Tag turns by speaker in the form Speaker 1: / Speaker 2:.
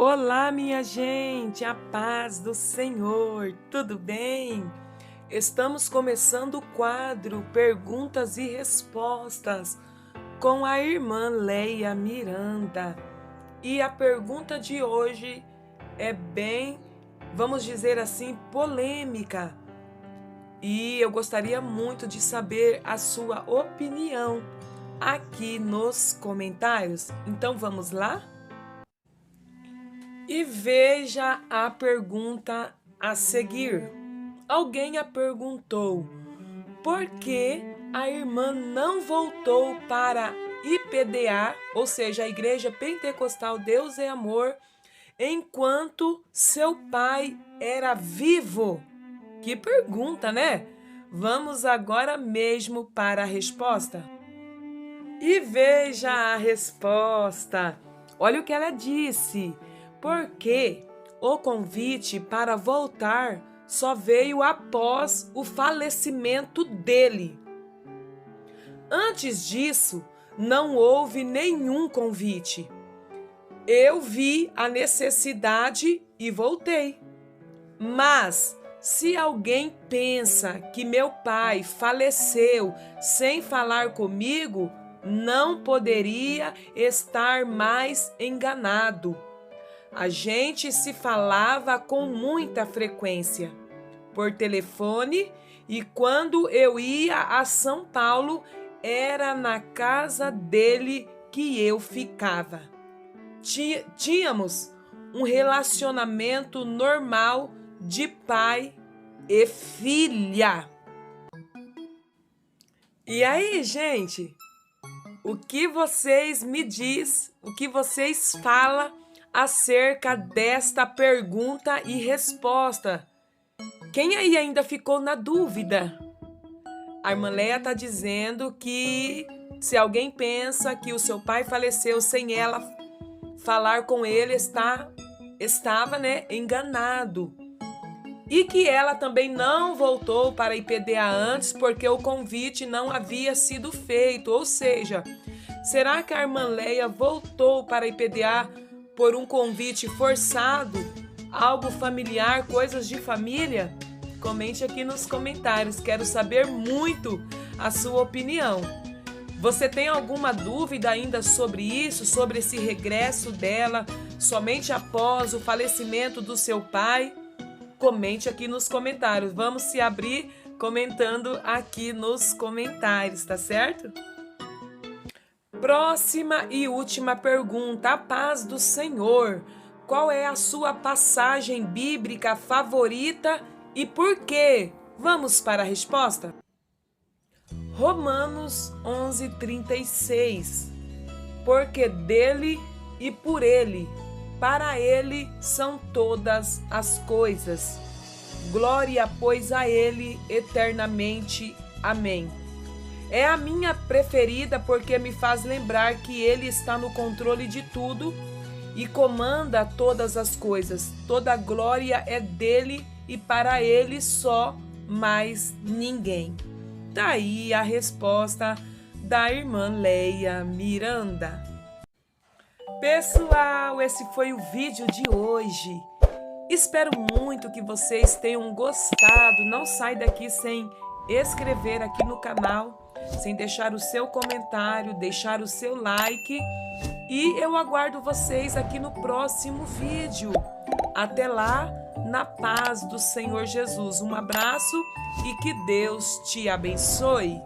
Speaker 1: Olá, minha gente, a paz do Senhor, tudo bem? Estamos começando o quadro Perguntas e Respostas com a irmã Leia Miranda. E a pergunta de hoje é bem, vamos dizer assim, polêmica. E eu gostaria muito de saber a sua opinião aqui nos comentários. Então vamos lá? E veja a pergunta a seguir. Alguém a perguntou: por que a irmã não voltou para IPDA, ou seja, a Igreja Pentecostal Deus é Amor, enquanto seu pai era vivo? Que pergunta, né? Vamos agora mesmo para a resposta. E veja a resposta. Olha o que ela disse. Porque o convite para voltar só veio após o falecimento dele. Antes disso, não houve nenhum convite. Eu vi a necessidade e voltei. Mas, se alguém pensa que meu pai faleceu sem falar comigo, não poderia estar mais enganado. A gente se falava com muita frequência, por telefone, e quando eu ia a São Paulo, era na casa dele que eu ficava. Tínhamos um relacionamento normal de pai e filha. E aí, gente? O que vocês me diz, o que vocês falam acerca desta pergunta e resposta? Quem aí ainda ficou na dúvida? A irmã Leia está dizendo que se alguém pensa que o seu pai faleceu sem ela falar com ele, estava, enganado. E que ela também não voltou para a IPDA antes porque o convite não havia sido feito. Ou seja, será que a irmã Leia voltou para a IPDA por um convite forçado? Algo familiar, coisas de família? Comente aqui nos comentários, quero saber muito a sua opinião. Você tem alguma dúvida ainda sobre isso, sobre esse regresso dela somente após o falecimento do seu pai? Comente aqui nos comentários. Vamos se abrir comentando aqui nos comentários, tá certo? Próxima e última pergunta. A paz do Senhor. Qual é a sua passagem bíblica favorita e por quê? Vamos para a resposta? Romanos 11:36. Porque dele e por ele, para ele são todas as coisas. Glória, pois, a ele eternamente. Amém. É a minha preferida porque me faz lembrar que ele está no controle de tudo e comanda todas as coisas. Toda a glória é dele e para ele só, mais ninguém. Daí a resposta da irmã Leia Miranda. Pessoal, esse foi o vídeo de hoje. Espero muito que vocês tenham gostado. Não sai daqui sem inscrever aqui no canal, sem deixar o seu comentário, deixar o seu like. E eu aguardo vocês aqui no próximo vídeo. Até lá, na paz do Senhor Jesus. Um abraço e que Deus te abençoe.